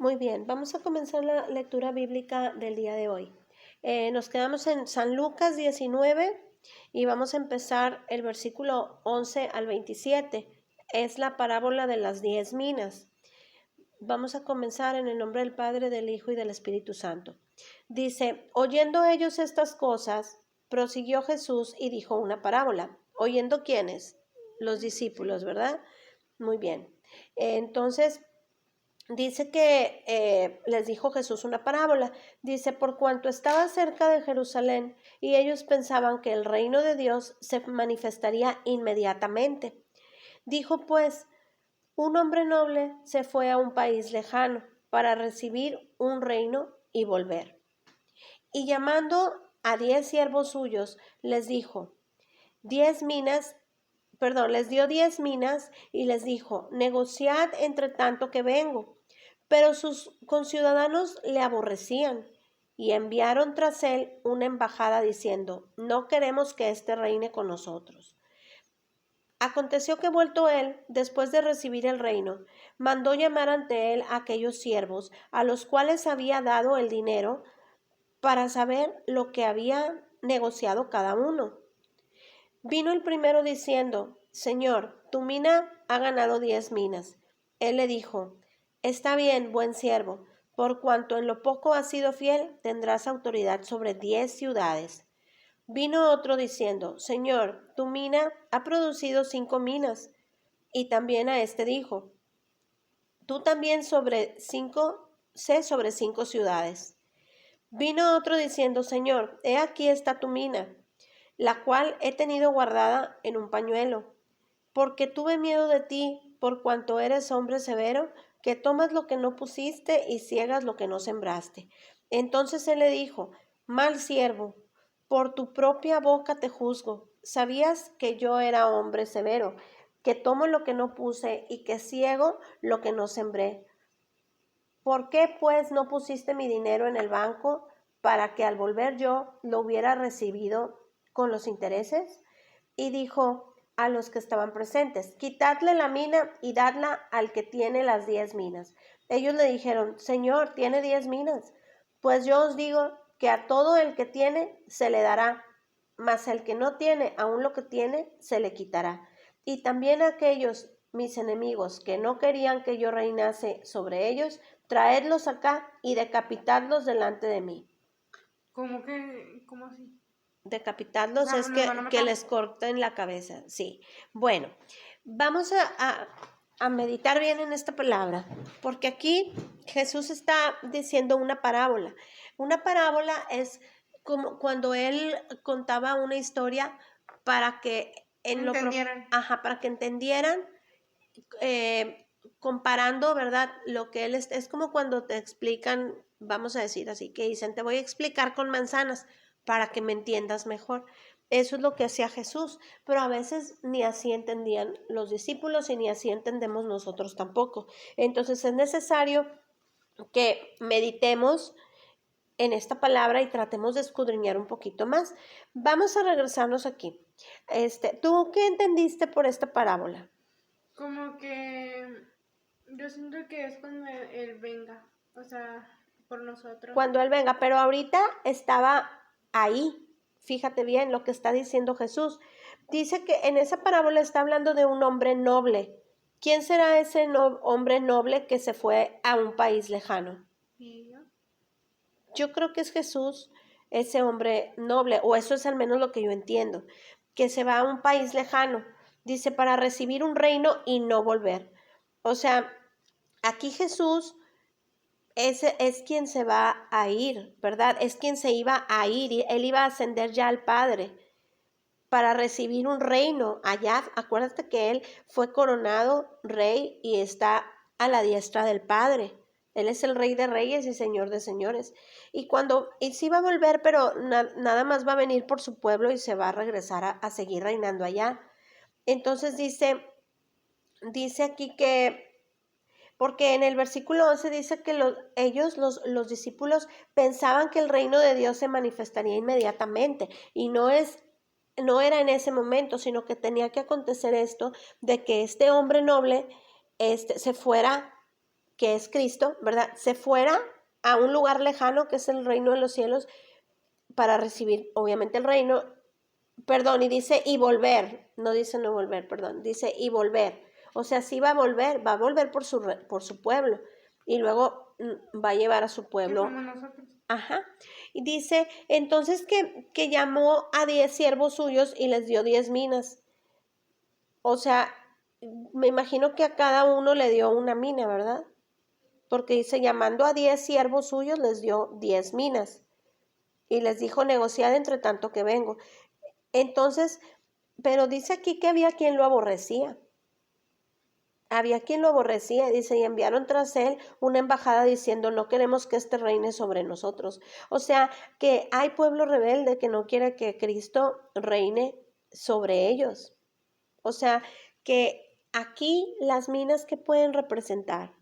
Muy bien, vamos a comenzar la lectura bíblica del día de hoy. Nos quedamos en San Lucas 19 y vamos a empezar el versículo 11 al 27. Es la parábola de las 10 minas. Vamos a comenzar en el nombre del Padre, del Hijo y del Espíritu Santo. Dice, oyendo ellos estas cosas, prosiguió Jesús y dijo una parábola. ¿Oyendo quiénes? Los discípulos, ¿verdad? Muy bien. Entonces, dice que les dijo Jesús una parábola. Dice, por cuanto estaba cerca de Jerusalén y ellos pensaban que el reino de Dios se manifestaría inmediatamente. Dijo pues, un hombre noble se fue a un país lejano para recibir un reino y volver. Y llamando a 10 siervos suyos, les dijo, les dio 10 minas y les dijo, negociad entre tanto que vengo. Pero sus conciudadanos le aborrecían y enviaron tras él una embajada diciendo, no queremos que éste reine con nosotros. Aconteció que vuelto él, después de recibir el reino, mandó llamar ante él a aquellos siervos, a los cuales había dado el dinero, para saber lo que había negociado cada uno. Vino el primero diciendo, Señor, tu mina ha ganado 10 minas. Él le dijo, está bien, buen siervo, por cuanto en lo poco has sido fiel, tendrás autoridad sobre 10 ciudades. Vino otro diciendo, Señor, tu mina ha producido 5 minas. Y también a este dijo, tú también sé sobre 5 ciudades. Vino otro diciendo, Señor, he aquí está tu mina, la cual he tenido guardada en un pañuelo, porque tuve miedo de ti, por cuanto eres hombre severo, que tomas lo que no pusiste y ciegas lo que no sembraste. Entonces él le dijo, mal siervo, por tu propia boca te juzgo. ¿Sabías que yo era hombre severo, que tomo lo que no puse y que ciego lo que no sembré? ¿Por qué pues no pusiste mi dinero en el banco para que al volver yo lo hubiera recibido con los intereses? Y dijo a los que estaban presentes, quitadle la mina y dadla al que tiene las 10 minas. Ellos le dijeron, Señor, tiene 10 minas. Pues yo os digo que a todo el que tiene se le dará, mas el que no tiene, aun lo que tiene, se le quitará. Y también a aquellos mis enemigos que no querían que yo reinase sobre ellos, traedlos acá y decapitadlos delante de mí. ¿Cómo así? Decapitarlos es que les corten la cabeza, sí. Bueno, vamos a meditar bien en esta palabra, porque aquí Jesús está diciendo una parábola. Una parábola es como cuando él contaba una historia para que para que entendieran, comparando, ¿verdad? Lo que él es como cuando te explican, vamos a decir así, que dicen, te voy a explicar con manzanas para que me entiendas mejor. Eso es lo que hacía Jesús, pero a veces ni así entendían los discípulos y ni así entendemos nosotros tampoco. Entonces es necesario que meditemos en esta palabra y tratemos de escudriñar un poquito más. Vamos a regresarnos aquí. ¿Tú qué entendiste por esta parábola? Como que yo siento que es cuando él venga, o sea, por nosotros. Cuando Él venga, pero ahorita estaba ahí. Fíjate bien lo que está diciendo Jesús. Dice que en esa parábola está hablando de un hombre noble. ¿Quién será ese hombre noble que se fue a un país lejano? ¿Y yo? Yo creo que es Jesús, ese hombre noble, o eso es al menos lo que yo entiendo, que se va a un país lejano. Dice, para recibir un reino y no volver. O sea, aquí Jesús ese es quien se va a ir, ¿verdad? Es quien se iba a ir y él iba a ascender ya al Padre para recibir un reino allá. Acuérdate que él fue coronado rey y está a la diestra del Padre. Él es el Rey de Reyes y Señor de Señores. Y sí va a volver, pero nada más va a venir por su pueblo y se va a regresar a seguir reinando allá. Entonces dice aquí que porque en el versículo 11 dice que los discípulos, pensaban que el reino de Dios se manifestaría inmediatamente y no era en ese momento, sino que tenía que acontecer esto de que este hombre noble se fuera que es Cristo, ¿verdad? Se fuera a un lugar lejano que es el reino de los cielos para recibir obviamente el reino, perdón, y dice y volver, no dice no volver, perdón, dice y volver. O sea, sí va a volver por su pueblo y luego va a llevar a su Que pueblo. somos nosotros. Ajá. Y dice, entonces que llamó a 10 siervos suyos y les dio 10 minas. O sea, me imagino que a cada uno le dio una mina, ¿verdad? Porque dice, llamando a 10 siervos suyos les dio 10 minas. Y les dijo, negociad entre tanto que vengo. Entonces, pero dice aquí que había quien lo aborrecía. Había quien lo aborrecía, dice, y enviaron tras él una embajada diciendo, no queremos que este reine sobre nosotros. O sea, que hay pueblo rebelde que no quiere que Cristo reine sobre ellos. O sea, que aquí las minas que pueden representar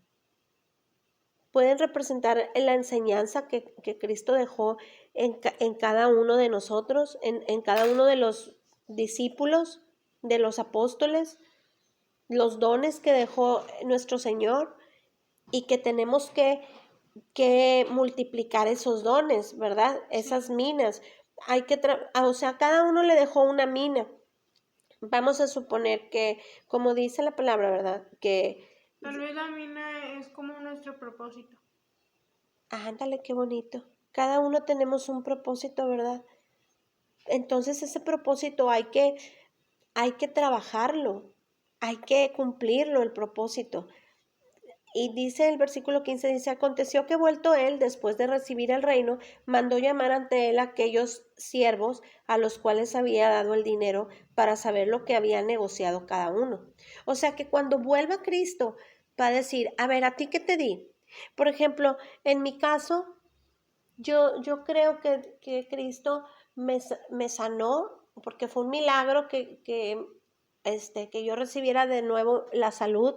la enseñanza que Cristo dejó en cada uno de nosotros, en cada uno de los discípulos, de los apóstoles, los dones que dejó nuestro Señor y que tenemos que multiplicar esos dones, ¿verdad? Esas minas. O sea, cada uno le dejó una mina. Vamos a suponer que, como dice la palabra, ¿verdad? Que, Tal vez la mina es como nuestro propósito. ándale, qué bonito. Cada uno tenemos un propósito, ¿verdad? Entonces ese propósito hay que trabajarlo, hay que cumplirlo, el propósito. Y dice el versículo 15, dice, aconteció que vuelto él, después de recibir el reino, mandó llamar ante él a aquellos siervos a los cuales había dado el dinero para saber lo que había negociado cada uno. O sea que cuando vuelva Cristo va a decir, a ver, ¿a ti qué te di? Por ejemplo, en mi caso, yo creo que Cristo me sanó porque fue un milagro que yo recibiera de nuevo la salud,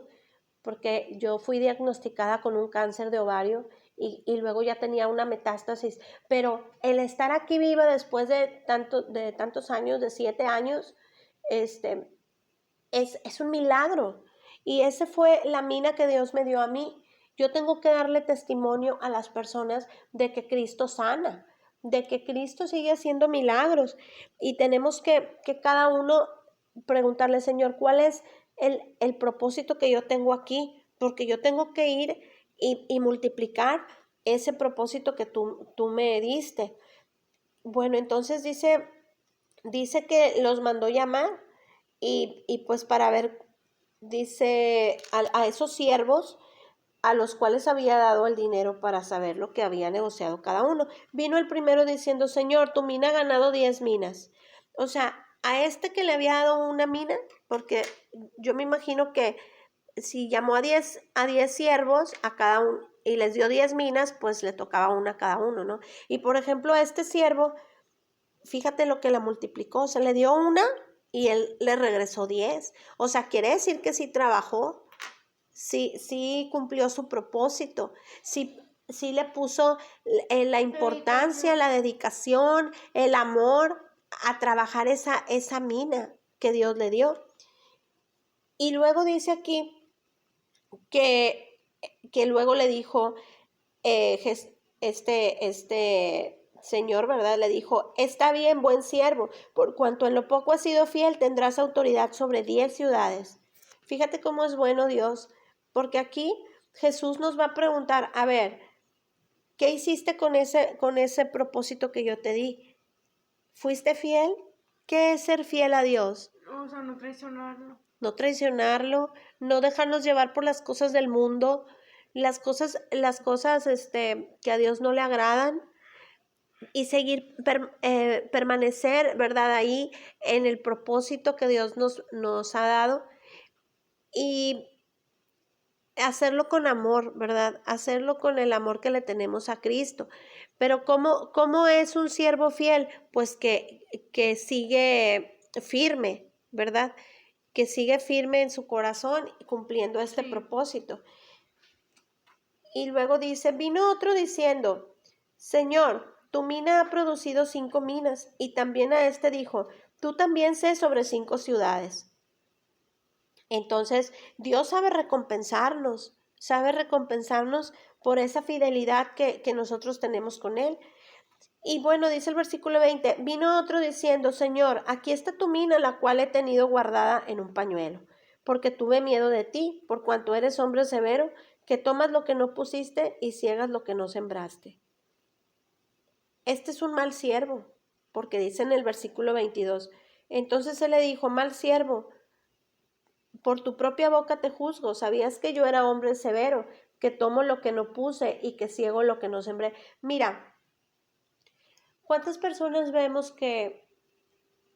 porque yo fui diagnosticada con un cáncer de ovario y luego ya tenía una metástasis, pero el estar aquí viva después de tantos años, de 7 años, este, es un milagro. Y esa fue la mina que Dios me dio a mí. Yo tengo que darle testimonio a las personas de que Cristo sana, de que Cristo sigue haciendo milagros. Y tenemos que cada uno preguntarle, Señor, ¿cuál es el propósito que yo tengo aquí? Porque yo tengo que ir y multiplicar ese propósito que tú me diste. Bueno, entonces dice que los mandó llamar y pues para ver, dice a esos siervos a los cuales había dado el dinero para saber lo que había negociado cada uno. Vino el primero diciendo, Señor, tu mina ha ganado 10 minas. O sea, a este que le había dado una mina, porque yo me imagino que si llamó a diez siervos a cada uno y les dio 10 minas, pues le tocaba una a cada uno, ¿no? Y por ejemplo, a este siervo, fíjate lo que la multiplicó, se le dio una y él le regresó 10. O sea, quiere decir que sí trabajó, sí cumplió su propósito, sí le puso la importancia, la dedicación, el amor a trabajar esa mina que Dios le dio. Y luego dice aquí que luego le dijo este señor, ¿verdad? Le dijo, está bien, buen siervo, por cuanto en lo poco has sido fiel, tendrás autoridad sobre 10 ciudades. Fíjate cómo es bueno Dios, porque aquí Jesús nos va a preguntar, a ver, ¿qué hiciste con ese propósito que yo te di? ¿Fuiste fiel? ¿Qué es ser fiel a Dios? O sea, no traicionarlo. No traicionarlo, no dejarnos llevar por las cosas del mundo, las cosas que a Dios no le agradan y seguir permanecer, ¿verdad? Ahí en el propósito que Dios nos ha dado y hacerlo con amor, ¿verdad? Hacerlo con el amor que le tenemos a Cristo. Pero ¿cómo es un siervo fiel? Pues que sigue firme, ¿verdad? Que sigue firme en su corazón cumpliendo este propósito. Y luego dice, vino otro diciendo, Señor, tu mina ha producido 5 minas. Y también a este dijo, tú también sé sobre 5 ciudades. Entonces, Dios sabe recompensarnos. sabe recompensarnos por esa fidelidad que nosotros tenemos con Él. Y bueno, dice el versículo 20, vino otro diciendo, Señor, aquí está tu mina, la cual he tenido guardada en un pañuelo, porque tuve miedo de ti, por cuanto eres hombre severo, que tomas lo que no pusiste y ciegas lo que no sembraste. Este es un mal siervo, porque dice en el versículo 22, entonces él le dijo, mal siervo, por tu propia boca te juzgo, sabías que yo era hombre severo, que tomo lo que no puse y que ciego lo que no sembré. Mira, ¿cuántas personas vemos que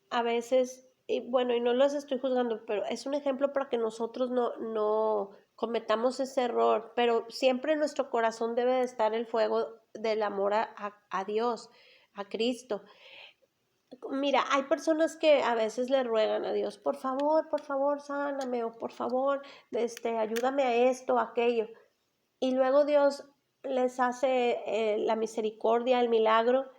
a veces, y bueno, y no las estoy juzgando, pero es un ejemplo para que nosotros no cometamos ese error, pero siempre en nuestro corazón debe de estar el fuego del amor a Dios, a Cristo. Mira, hay personas que a veces le ruegan a Dios, por favor, sáname, o por favor, ayúdame a esto, a aquello. Y luego Dios les hace la misericordia, el milagro,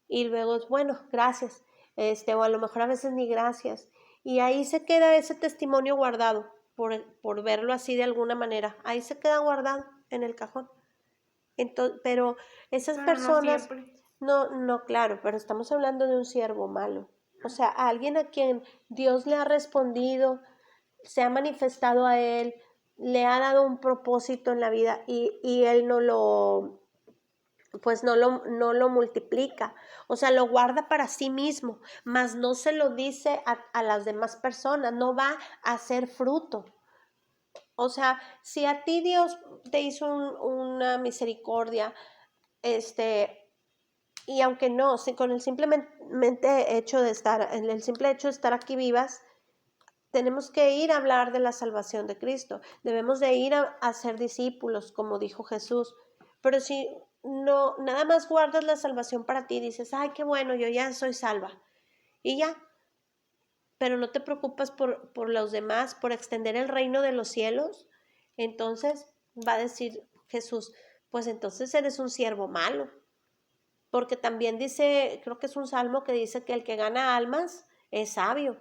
y luego es bueno, gracias, o a lo mejor a veces ni gracias. Y ahí se queda ese testimonio guardado, por verlo así de alguna manera. Ahí se queda guardado en el cajón. Entonces, pero esas Pero no personas, siempre. no, claro, pero estamos hablando de un siervo malo. O sea, a alguien a quien Dios le ha respondido, se ha manifestado a él, le ha dado un propósito en la vida y él pues no lo multiplica, o sea, lo guarda para sí mismo, mas no se lo dice a las demás personas, no va a hacer fruto. O sea, si a ti Dios te hizo una misericordia, y aunque no, si con el simplemente hecho de estar, el simple hecho de estar aquí vivas, tenemos que ir a hablar de la salvación de Cristo. Debemos de ir a ser discípulos, como dijo Jesús. Pero si no, nada más guardas la salvación para ti, dices, ay, qué bueno, yo ya soy salva. Y ya, pero no te preocupas por los demás, por extender el reino de los cielos, entonces va a decir Jesús, pues entonces eres un siervo malo. Porque también dice, creo que es un salmo que dice que el que gana almas es sabio.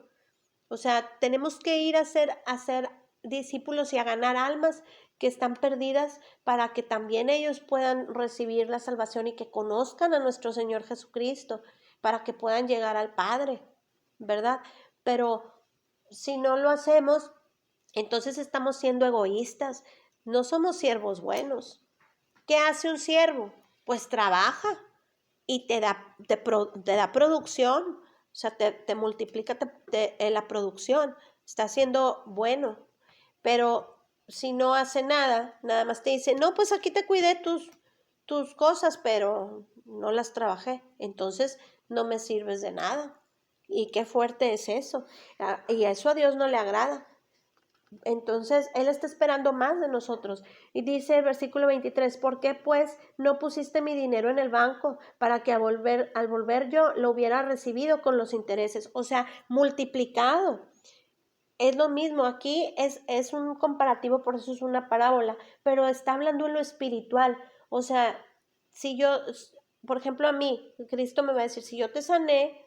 O sea, tenemos que ir a ser discípulos y a ganar almas que están perdidas para que también ellos puedan recibir la salvación y que conozcan a nuestro Señor Jesucristo, para que puedan llegar al Padre, ¿verdad? Pero si no lo hacemos, entonces estamos siendo egoístas, no somos siervos buenos. ¿Qué hace un siervo? Pues trabaja y te da producción, o sea, te multiplica la producción, está siendo bueno, pero si no hace nada, nada más te dice, no, pues aquí te cuidé tus cosas, pero no las trabajé, entonces no me sirves de nada. Y qué fuerte es eso. Y eso a Dios no le agrada. Entonces, Él está esperando más de nosotros. Y dice el versículo 23, ¿por qué pues no pusiste mi dinero en el banco para que al volver yo lo hubiera recibido con los intereses? O sea, multiplicado. Es lo mismo, aquí es un comparativo, por eso es una parábola, pero está hablando en lo espiritual. O sea, si yo, por ejemplo, a mí, Cristo me va a decir, si yo te sané,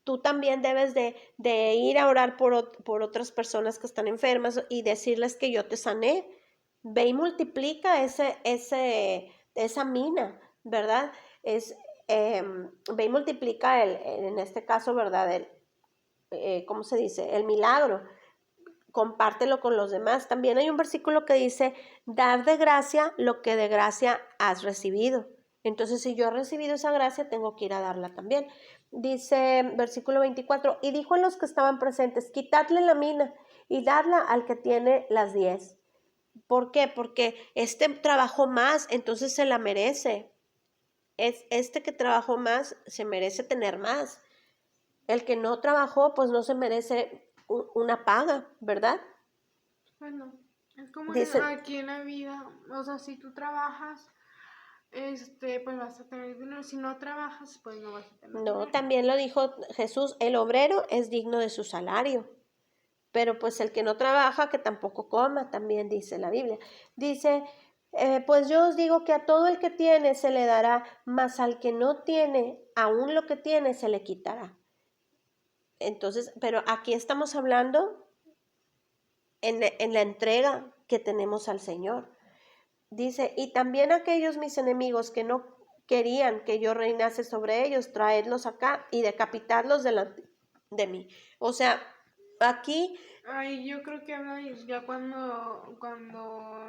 tú también debes de ir a orar por otras personas que están enfermas y decirles que yo te sané. Ve y multiplica esa mina, ¿verdad? Ve y multiplica en este caso, ¿verdad? ¿Cómo se dice? El milagro. Compártelo con los demás. También hay un versículo que dice, dar de gracia lo que de gracia has recibido. Entonces, si yo he recibido esa gracia, tengo que ir a darla también. Dice versículo 24, y dijo a los que estaban presentes, quitadle la mina y darla al que tiene las 10. ¿Por qué? Porque este trabajó más, entonces se la merece. Este que trabajó más se merece tener más. El que no trabajó, pues no se merece una paga, ¿verdad? Bueno, es como Dice, aquí en la vida, o sea, si tú trabajas, pues vas a tener dinero. Si no trabajas, pues no vas a tener no, dinero. también lo dijo Jesús, el obrero es digno de su salario, pero pues el que no trabaja, que tampoco coma, también dice la Biblia. Dice, pues yo os digo que a todo el que tiene se le dará, mas al que no tiene, aún lo que tiene se le quitará. Entonces, pero aquí estamos hablando en la entrega que tenemos al Señor. dice, y también aquellos mis enemigos que no querían que yo reinase sobre ellos, traedlos acá y decapitarlos delante de mí. O sea, aquí, Ay, yo creo que habla de ya cuando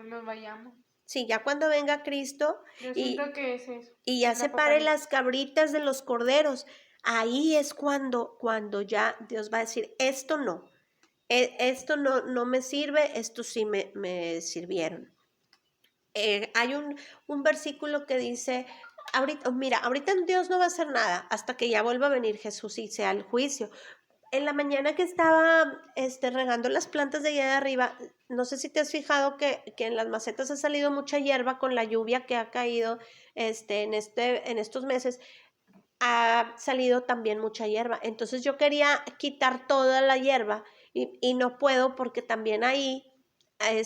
nos vayamos. sí, ya cuando venga Cristo Yo y, siento que es eso, y ya el separe apocalipsis. las cabritas de los corderos, ahí es cuando ya Dios va a decir, esto no, esto no me sirve, esto sí me sirvieron. Hay un versículo que dice, ahorita Dios no va a hacer nada hasta que ya vuelva a venir Jesús y sea el juicio. En la mañana que estaba regando las plantas de allá de arriba, no sé si te has fijado que en las macetas ha salido mucha hierba con la lluvia que ha caído en estos meses. Ha salido también mucha hierba. Entonces yo quería quitar toda la hierba y no puedo porque también ahí hay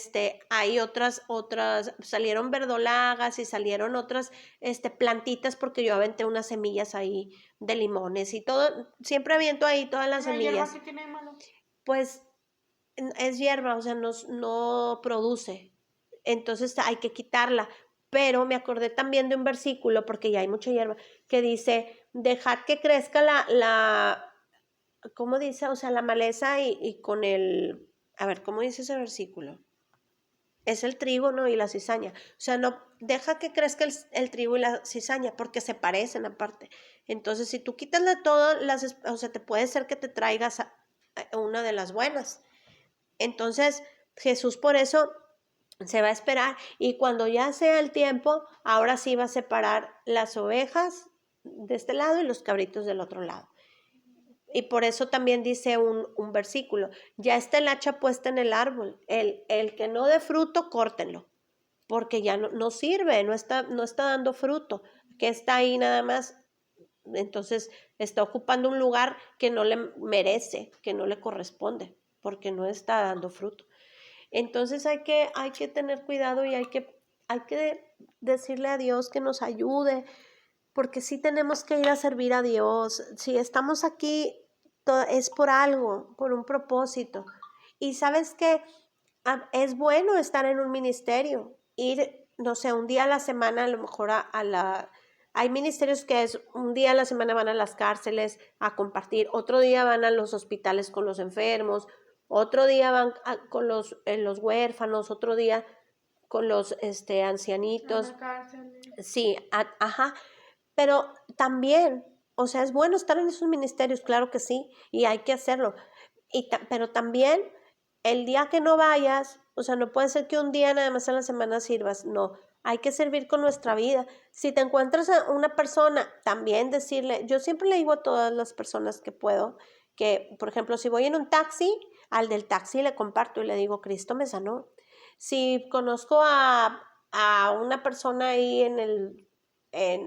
salieron verdolagas y salieron otras plantitas porque yo aventé unas semillas ahí de limones y todo, siempre aviento ahí todas las ¿La hierba semillas. qué tiene de malo? Pues es hierba, o sea, no produce. Entonces hay que quitarla. Pero me acordé también de un versículo, porque ya hay mucha hierba, que dice, dejad que crezca ¿cómo dice? O sea, la maleza y con a ver, ¿cómo dice ese versículo? Es el trigo, ¿no? Y la cizaña. O sea, no, deja que crezca el trigo y la cizaña, porque se parecen aparte. Entonces, si tú quitas de todo, o sea, te puede ser que te traigas una de las buenas. Entonces, Jesús por eso se va a esperar y cuando ya sea el tiempo, ahora sí va a separar las ovejas de este lado y los cabritos del otro lado. Y por eso también dice un versículo, ya está el hacha puesta en el árbol, el que no dé fruto, córtenlo, porque ya no sirve, no está dando fruto, que está ahí nada más, entonces está ocupando un lugar que no le merece, que no le corresponde, porque no está dando fruto. Entonces hay que tener cuidado y hay que decirle a Dios que nos ayude, porque sí tenemos que ir a servir a Dios. Si estamos aquí, es por algo, por un propósito. Y sabes que es bueno estar en un ministerio, ir, no sé, un día a la semana, a lo mejor Hay ministerios que es un día a la semana van a las cárceles a compartir, otro día van a los hospitales con los enfermos, otro día van con los huérfanos, otro día con los En ancianitos. la cárcel. Sí, ajá, pero también, o sea, es bueno estar en esos ministerios, claro que sí, y hay que hacerlo. Pero también el día que no vayas, o sea, no puede ser que un día nada más a la semana sirvas, no, hay que servir con nuestra vida. Si te encuentras a una persona, también decirle, yo siempre le digo a todas las personas que puedo, que, por ejemplo, si voy en un taxi, al del taxi le comparto y le digo, Cristo me sanó. Si conozco a una persona ahí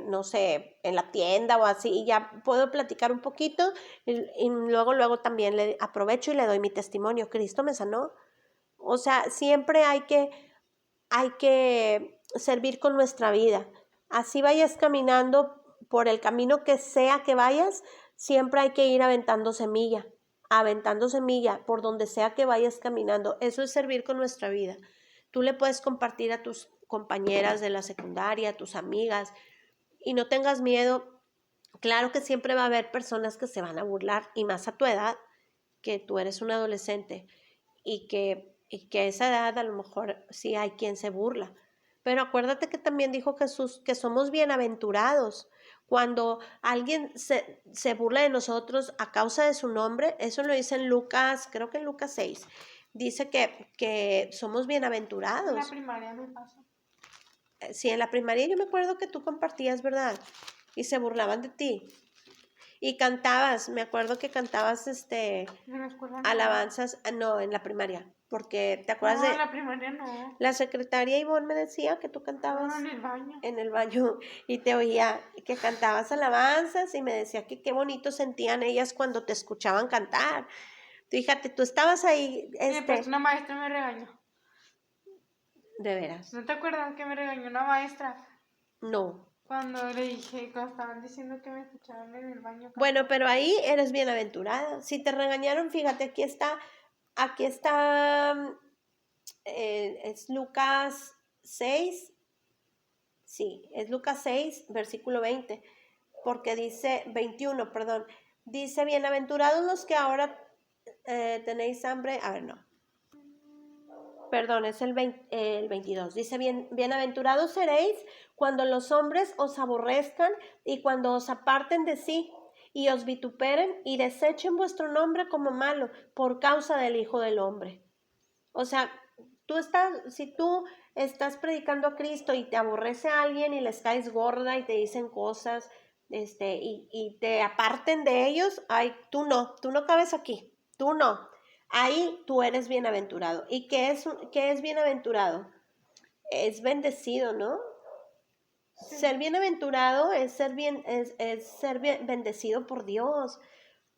no sé, en la tienda o así, y ya puedo platicar un poquito y luego también le aprovecho y le doy mi testimonio, Cristo me sanó. O sea, siempre hay que servir con nuestra vida. Así vayas caminando por el camino que sea que vayas, siempre hay que ir aventando semilla por donde sea que vayas caminando. Eso es servir con nuestra vida. Tú le puedes compartir a tus compañeras de la secundaria, a tus amigas, y no tengas miedo. Claro que siempre va a haber personas que se van a burlar, y más a tu edad, que tú eres un adolescente, y que a esa edad a lo mejor sí hay quien se burla. Pero acuérdate que también dijo Jesús que somos bienaventurados. Cuando alguien se burla de nosotros a causa de su nombre, eso lo dice en Lucas, creo que en Lucas 6, dice que somos En la bienaventurados. primaria me pasó. Sí, en la primaria yo me acuerdo que tú compartías, ¿verdad? Y se burlaban de ti. Y cantabas, me acuerdo que cantabas En la escuela no. alabanzas, no, en la primaria, porque te acuerdas No, en de la primaria no. la secretaria Ivonne me decía que tú No, cantabas en el baño. en el baño y te oía que cantabas alabanzas y me decía que qué bonito sentían ellas cuando te escuchaban cantar. Fíjate, tú estabas ahí, Y después una maestra me regañó. de veras, ¿No te acuerdas que me regañó una maestra? no. Cuando le dije, cuando estaban diciendo que me escuchaban en el baño Bueno, cantar. pero ahí eres bienaventurada. Si te regañaron, fíjate, aquí está, es Lucas 6 Sí, es Lucas 6, versículo 20, porque dice, 21, perdón, dice, bienaventurados los que ahora tenéis hambre, a ver, no, perdón, es el 22, dice, bienaventurados seréis cuando los hombres os aborrezcan y cuando os aparten de sí y os vituperen y desechen vuestro nombre como malo por causa del Hijo del Hombre. O sea, si tú estás predicando a Cristo y te aborrece a alguien y les caes gorda y te dicen cosas, y te aparten de ellos, ay, tú no cabes aquí, tú no. Ahí tú eres bienaventurado. ¿Y qué es bienaventurado? Es bendecido, ¿no? Sí. Ser bienaventurado es ser bendecido por Dios,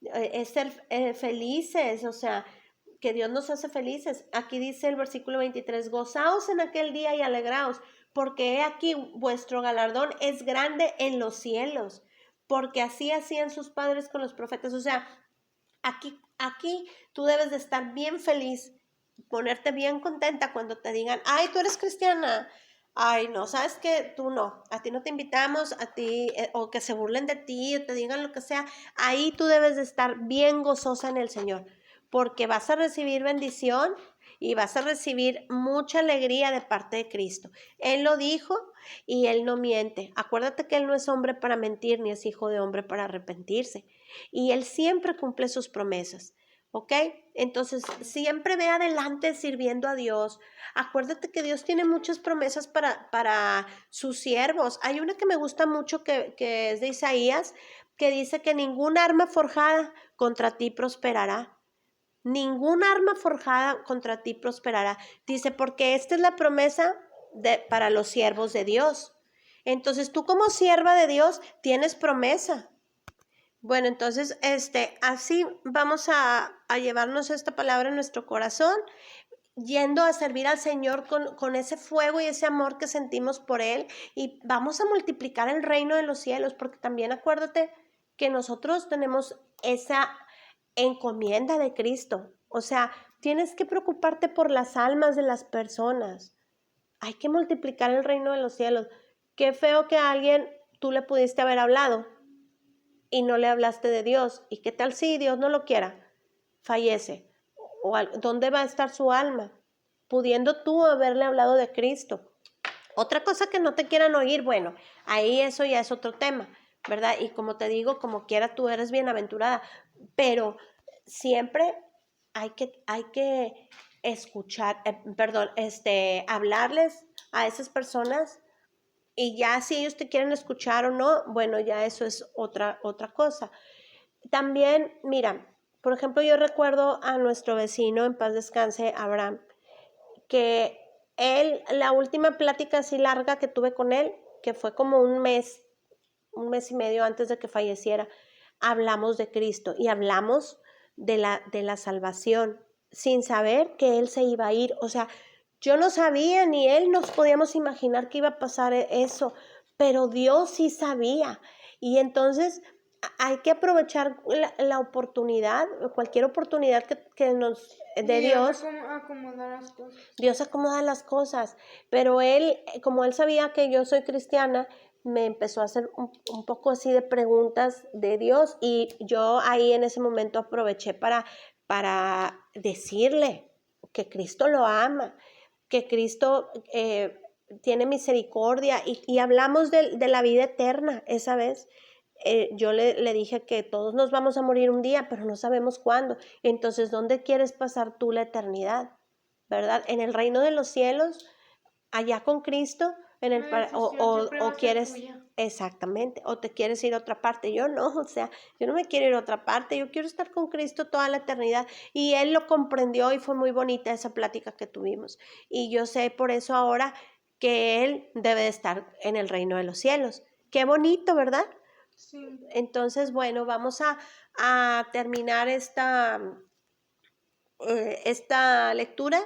es ser felices, o sea, que Dios nos hace felices. Aquí dice el versículo 23, gozaos en aquel día y alegraos, porque he aquí vuestro galardón es grande en los cielos, porque así hacían sus padres con los profetas. O sea, aquí tú debes de estar bien feliz, ponerte bien contenta cuando te digan, ay, tú eres cristiana. Ay, no, sabes que tú no, a ti no te invitamos, a ti, o que se burlen de ti, o te digan lo que sea, ahí tú debes de estar bien gozosa en el Señor, porque vas a recibir bendición y vas a recibir mucha alegría de parte de Cristo. Él lo dijo y Él no miente. Acuérdate que Él no es hombre para mentir, ni es hijo de hombre para arrepentirse. Y Él siempre cumple sus promesas. ¿Ok? Entonces, siempre ve adelante sirviendo a Dios. Acuérdate que Dios tiene muchas promesas para sus siervos. Hay una que me gusta mucho que es de Isaías, que dice que ningún arma forjada contra ti prosperará. Ningún arma forjada contra ti prosperará. Dice, porque esta es la promesa para los siervos de Dios. Entonces, tú como sierva de Dios tienes promesa. Bueno, entonces, así vamos a llevarnos esta palabra en nuestro corazón, yendo a servir al Señor con ese fuego y ese amor que sentimos por Él, y vamos a multiplicar el reino de los cielos, porque también acuérdate que nosotros tenemos esa encomienda de Cristo. O sea, tienes que preocuparte por las almas de las personas. Hay que multiplicar el reino de los cielos. Qué feo que a alguien tú le pudiste haber hablado y no le hablaste de Dios. ¿Y qué tal si Dios no lo quiera? Fallece. ¿Dónde va a estar su alma? Pudiendo tú haberle hablado de Cristo. Otra cosa que no te quieran oír, bueno, ahí eso ya es otro tema, ¿verdad? Y como te digo, como quiera tú eres bienaventurada, pero siempre hay que escuchar, hablarles a esas personas, y ya si ellos te quieren escuchar o no, bueno, ya eso es otra cosa. También, mira, por ejemplo, yo recuerdo a nuestro vecino, en paz descanse, Abraham, que él, la última plática así larga que tuve con él, que fue como un mes y medio antes de que falleciera, hablamos de Cristo y hablamos de la salvación, sin saber que él se iba a ir. O sea, yo no sabía, ni él nos podíamos imaginar que iba a pasar eso, pero Dios sí sabía. Y entonces hay que aprovechar la oportunidad, cualquier oportunidad que nos de Dios. Acomodar las cosas. Dios acomoda las cosas, pero él, como él sabía que yo soy cristiana, me empezó a hacer un poco así de preguntas de Dios, y yo ahí en ese momento aproveché para decirle que Cristo lo ama, que Cristo tiene misericordia, y hablamos de la vida eterna esa vez. Yo le dije que todos nos vamos a morir un día, pero no sabemos cuándo. Entonces, ¿dónde quieres pasar tú la eternidad? ¿Verdad? En el reino de los cielos, allá con Cristo, La decisión siempre va a ser quieres, tuya. exactamente, o te quieres ir a otra parte. Yo no, o sea, yo no me quiero ir a otra parte, yo quiero estar con Cristo toda la eternidad. Y él lo comprendió, y fue muy bonita esa plática que tuvimos. Y yo sé por eso ahora que él debe de estar en el reino de los cielos. Qué bonito, ¿verdad? Sí. Entonces, bueno, vamos a terminar esta lectura.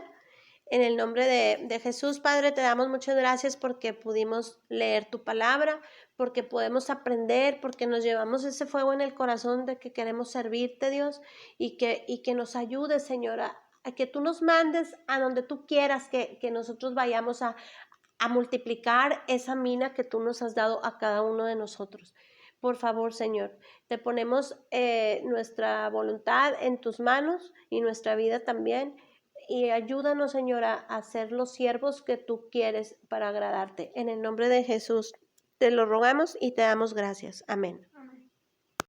En el nombre de Jesús, Padre, te damos muchas gracias porque pudimos leer tu palabra, porque podemos aprender, porque nos llevamos ese fuego en el corazón de que queremos servirte, Dios, y que nos ayudes, Señora, a que tú nos mandes a donde tú quieras que nosotros vayamos a multiplicar esa mina que tú nos has dado a cada uno de nosotros. Por favor, Señor, te ponemos nuestra voluntad en tus manos y nuestra vida también. Y ayúdanos, Señor, a ser los siervos que tú quieres para agradarte. En el nombre de Jesús te lo rogamos y te damos gracias. Amén.